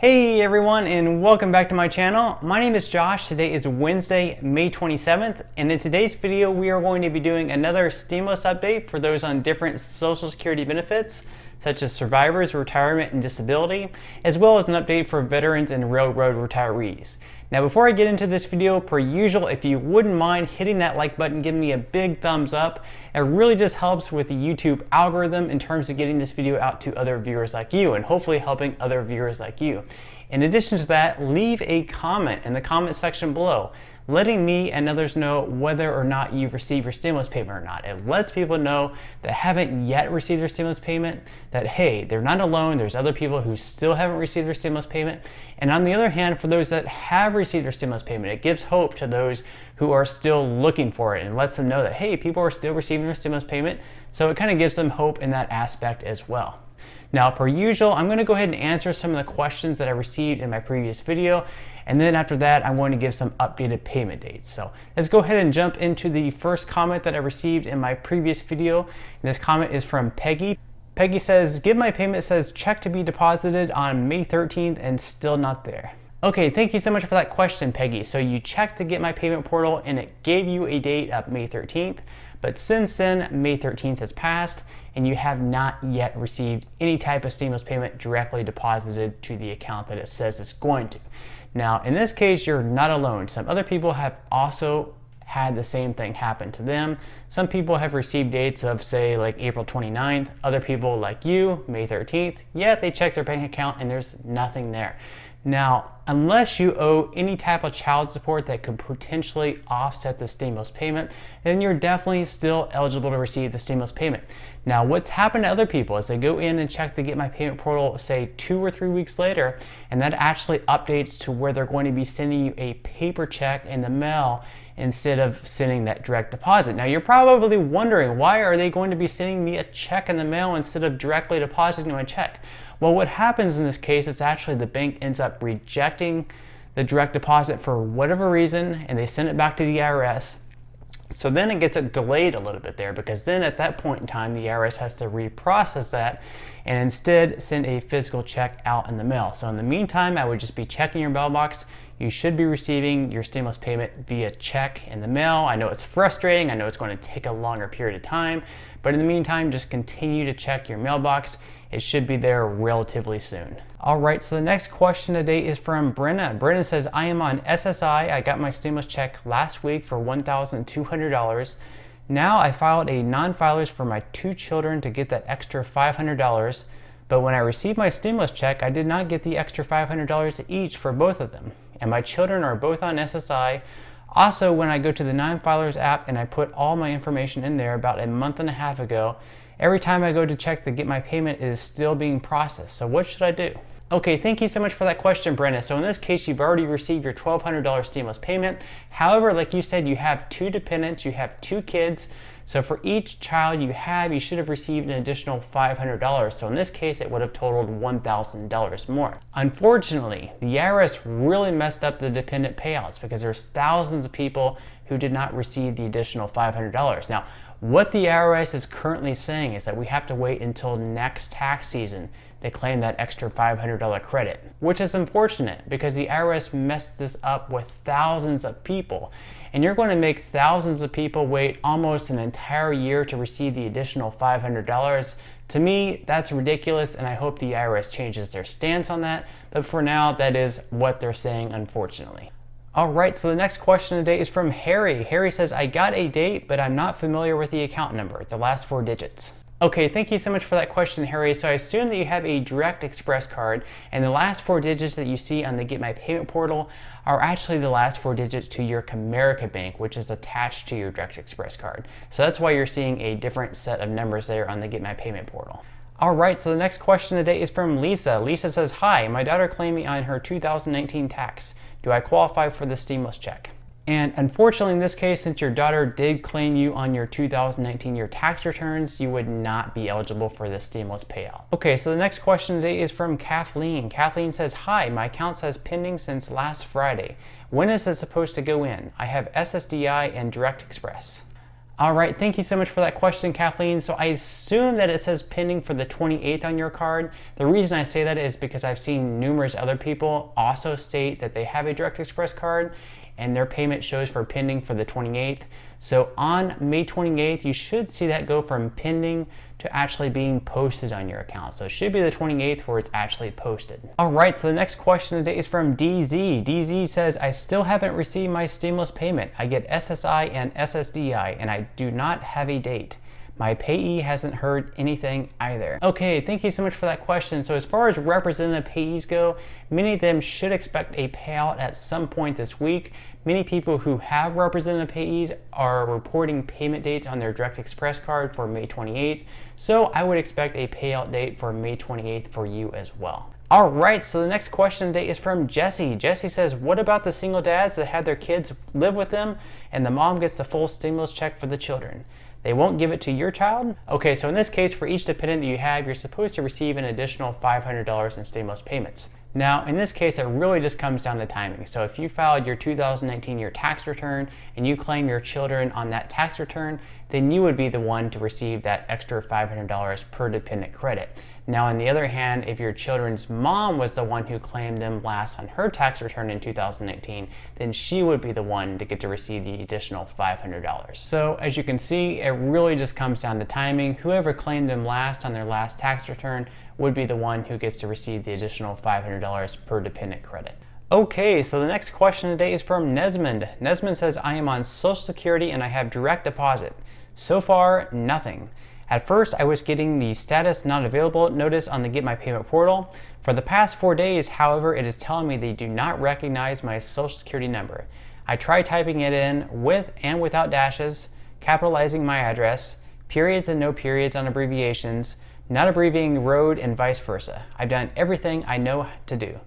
Hey everyone, and welcome back to my channel. My name is Josh. Today is Wednesday, May 27th, and in today's video we are going to be doing another stimulus update for those on different Social Security benefits such as survivors, retirement, and disability, as well as an update for veterans and railroad retirees. Now before I get into this video, per usual, if you wouldn't mind hitting that like button, giving me a big thumbs up, it really just helps with the YouTube algorithm in terms of getting this video out to other viewers like you and hopefully helping other viewers like you. In addition to that, leave a comment in the comment section below, letting me and others know whether or not you've received your stimulus payment or not. It lets people know that haven't yet received their stimulus payment that, hey, they're not alone. There's other people who still haven't received their stimulus payment. And on the other hand, for those that have received their stimulus payment, it gives hope to those who are still looking for it and lets them know that, hey, people are still receiving their stimulus payment. So it kind of gives them hope in that aspect as well. Now, per usual, I'm going to go ahead and answer some of the questions that I received in my previous video. And then after that, I'm going to give some updated payment dates. So let's go ahead and jump into the first comment that I received in my previous video. And this comment is from Peggy. Peggy says, "Give my payment says check to be deposited on May 13th and still not there." Okay, thank you so much for that question, Peggy. So you checked the Get My Payment portal and it gave you a date of May 13th. But since then, May 13th has passed and you have not yet received any type of stimulus payment directly deposited to the account that it says it's going to. Now, in this case, you're not alone. Some other people have also had the same thing happen to them. Some people have received dates of, say, like April 29th. Other people, like you, May 13th. Yeah, they check their bank account and there's nothing there. Now, unless you owe any type of child support that could potentially offset the stimulus payment, then you're definitely still eligible to receive the stimulus payment. Now, what's happened to other people is they go in and check the Get My Payment portal, say 2 or 3 weeks later, and that actually updates to where they're going to be sending you a paper check in the mail instead of sending that direct deposit. Now, you're probably wondering, why are they going to be sending me a check in the mail instead of directly depositing my check? Well, what happens in this case is actually the bank ends up rejecting the direct deposit for whatever reason, and they send it back to the IRS. So then it gets delayed a little bit there, because then at that point in time, the IRS has to reprocess that and instead send a physical check out in the mail. So in the meantime, I would just be checking your mailbox. You should be receiving your stimulus payment via check in the mail. I know it's frustrating. I know it's going to take a longer period of time, but in the meantime, just continue to check your mailbox. It should be there relatively soon. All right, so the next question today is from Brenna. Brenna says, "I am on SSI. I got my stimulus check last week for $1,200. Now I filed a non-filers for my 2 children to get that extra $500. But when I received my stimulus check, I did not get the extra $500 each for both of them. And my children are both on SSI. Also, when I go to the non-filers app and I put all my information in there about a month and a half ago, every time I go to check to get my payment, it is still being processed. So what should I do?" Okay, thank you so much for that question, Brenna. So in this case, you've already received your $1,200 stimulus payment. However, like you said, you have 2 dependents, you have 2 kids. So for each child you have, you should have received an additional $500. So in this case, it would have totaled $1,000 more. Unfortunately, the IRS really messed up the dependent payouts because there's thousands of people who did not receive the additional $500. Now, what the IRS is currently saying is that we have to wait until next tax season to claim that extra $500 credit, which is unfortunate because the IRS messed this up with thousands of people. And you're going to make thousands of people wait almost an entire year to receive the additional $500. To me, that's ridiculous, and I hope the IRS changes their stance on that. But for now, that is what they're saying, unfortunately. All right, so the next question today is from Harry. Harry says, "I got a date, but I'm not familiar with the account number, the last 4 digits. Okay, thank you so much for that question, Harry. So I assume that you have a Direct Express card, and the last 4 digits that you see on the Get My Payment portal are actually the last 4 digits to your Comerica Bank, which is attached to your Direct Express card. So that's why you're seeing a different set of numbers there on the Get My Payment portal. All right, so the next question today is from Lisa. Lisa says, "Hi, my daughter claimed me on her 2019 tax. Do I qualify for the stimulus check?" And unfortunately, in this case, since your daughter did claim you on your 2019 year tax returns, you would not be eligible for the stimulus payout. Okay, so the next question today is from Kathleen. Kathleen says, "Hi, my account says pending since last Friday. When is it supposed to go in? I have SSDI and Direct Express." All right, thank you so much for that question, Kathleen. So I assume that it says pending for the 28th on your card. The reason I say that is because I've seen numerous other people also state that they have a Direct Express card and their payment shows for pending for the 28th. So on May 28th, you should see that go from pending to actually being posted on your account. So it should be the 28th where it's actually posted. All right, so the next question today is from DZ. DZ says, I still haven't received my stimulus payment. I get SSI and SSDI, and I do not have a date. My payee hasn't heard anything either. Okay, thank you so much for that question. So as far as representative payees go, many of them should expect a payout at some point this week. Many people who have representative payees are reporting payment dates on their Direct Express card for May 28th. So I would expect a payout date for May 28th for you as well. All right, so the next question today is from Jesse. Jesse says, what about the single dads that have their kids live with them and the mom gets the full stimulus check for the children? They won't give it to your child? Okay, so in this case, for each dependent that you have, you're supposed to receive an additional $500 in stimulus payments. Now, in this case, it really just comes down to timing. So if you filed your 2019 year tax return and you claim your children on that tax return, then you would be the one to receive that extra $500 per dependent credit. Now, on the other hand, if your children's mom was the one who claimed them last on her tax return in 2019, then she would be the one to get to receive the additional $500. So as you can see, it really just comes down to timing. Whoever claimed them last on their last tax return would be the one who gets to receive the additional $500 per dependent credit. Okay, so the next question today is from Nesmond. Nesmond says, I am on Social Security and I have direct deposit. So far, nothing. At first, I was getting the status not available notice on the Get My Payment portal. For the past 4 days, however, it is telling me they do not recognize my Social Security number. I tried typing it in with and without dashes, capitalizing my address, periods and no periods on abbreviations, not abbreviating road and vice versa. I've done everything I know to do.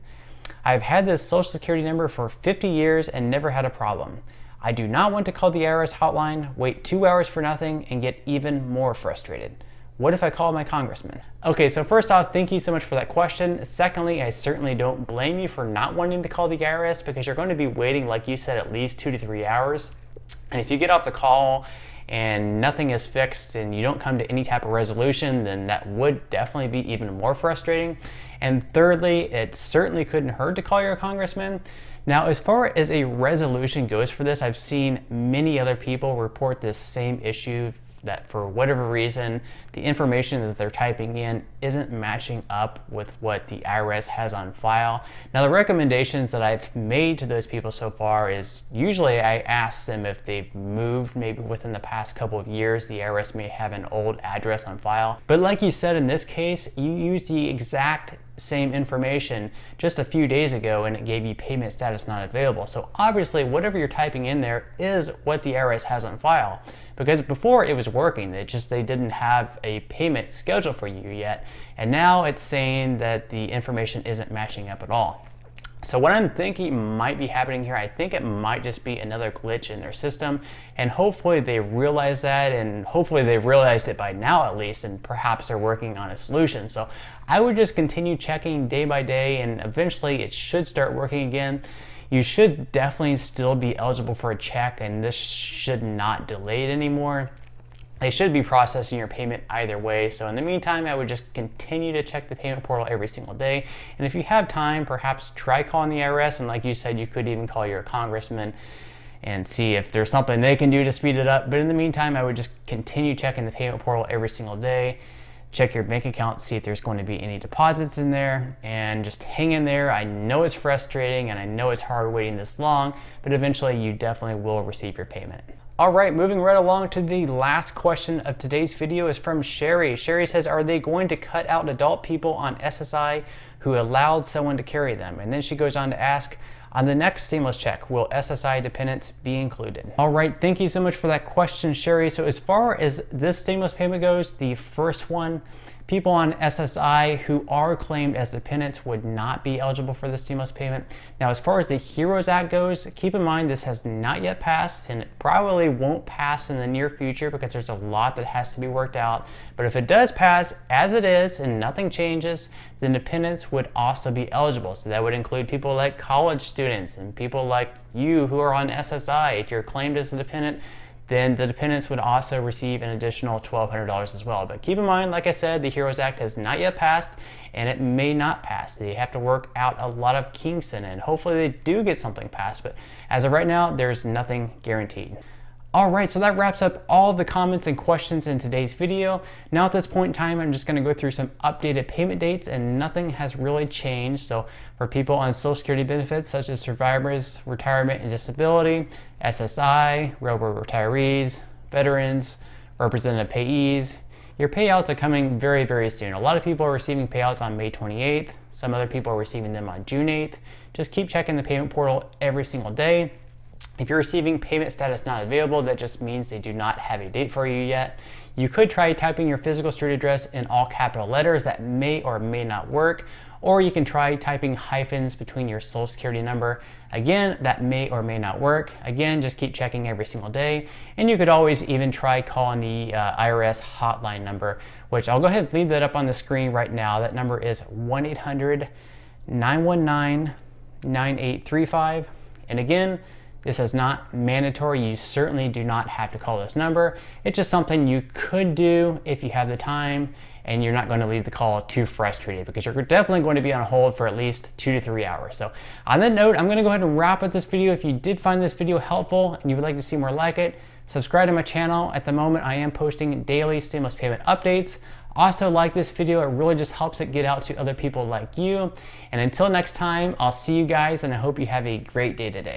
I've had this Social Security number for 50 years and never had a problem. I do not want to call the IRS hotline, wait 2 hours for nothing, and get even more frustrated. What if I call my congressman? Okay, so first off, thank you so much for that question. Secondly, I certainly don't blame you for not wanting to call the IRS because you're going to be waiting, like you said, at least 2 to 3 hours. And if you get off the call and nothing is fixed and you don't come to any type of resolution, then that would definitely be even more frustrating. And thirdly, it certainly couldn't hurt to call your congressman. Now, as far as a resolution goes for this, I've seen many other people report this same issue, that for whatever reason, the information that they're typing in isn't matching up with what the IRS has on file. Now, the recommendations that I've made to those people so far is usually I ask them if they've moved maybe within the past couple of years. The IRS may have an old address on file. But like you said, in this case, you used the exact same information just a few days ago and it gave you payment status not available. So obviously whatever you're typing in there is what the IRS has on file, because before it was working, they didn't have a payment schedule for you yet, and now it's saying that the information isn't matching up at all. So what I'm thinking might be happening here, I think it might just be another glitch in their system, and hopefully they realize that, and hopefully they've realized it by now at least, and perhaps they're working on a solution. So I would just continue checking day by day, and eventually it should start working again. You should definitely still be eligible for a check, and this should not delay it anymore. They should be processing your payment either way. So in the meantime, I would just continue to check the payment portal every single day. And if you have time, perhaps try calling the IRS. And like you said, you could even call your congressman and see if there's something they can do to speed it up. But in the meantime, I would just continue checking the payment portal every single day. Check your bank account, see if there's going to be any deposits in there, and just hang in there. I know it's frustrating and I know it's hard waiting this long, but eventually you definitely will receive your payment. All right, moving right along to the last question of today's video is from Sherry. Sherry says, are they going to cut out adult people on SSI who allowed someone to carry them? And then she goes on to ask, on the next stimulus check, will SSI dependents be included? All right, thank you so much for that question, Sherry. So as far as this stimulus payment goes, the first one, people on SSI who are claimed as dependents would not be eligible for the stimulus payment. Now, as far as the HEROES Act goes, keep in mind this has not yet passed, and it probably won't pass in the near future because there's a lot that has to be worked out. But if it does pass as it is and nothing changes, then dependents would also be eligible. So that would include people like college students and people like you who are on SSI. If you're claimed as a dependent, then the dependents would also receive an additional $1,200 as well. But keep in mind, like I said, the HEROES Act has not yet passed, and it may not pass. They have to work out a lot of kinks in it, and hopefully they do get something passed. But as of right now, there's nothing guaranteed. All right, so that wraps up all of the comments and questions in today's video. Now at this point in time, I'm just gonna go through some updated payment dates, and nothing has really changed. So for people on Social Security benefits such as survivors, retirement and disability, SSI, railroad retirees, veterans, representative payees, your payouts are coming very, very soon. A lot of people are receiving payouts on May 28th. Some other people are receiving them on June 8th. Just keep checking the payment portal every single day. If you're receiving payment status not available, that just means they do not have a date for you yet. You could try typing your physical street address in all capital letters. That may or may not work. Or you can try typing hyphens between your Social Security number. Again, that may or may not work. Again, just keep checking every single day. And you could always even try calling the IRS hotline number, which I'll go ahead and leave that up on the screen right now. That number is 1-800-919-9835. And again, this is not mandatory. You certainly do not have to call this number. It's just something you could do if you have the time and you're not going to leave the call too frustrated, because you're definitely going to be on hold for at least 2 to 3 hours. So on that note, I'm going to go ahead and wrap up this video. If you did find this video helpful and you would like to see more like it, subscribe to my channel. At the moment, I am posting daily stimulus payment updates. Also, like this video, it really just helps it get out to other people like you. And until next time, I'll see you guys, and I hope you have a great day today.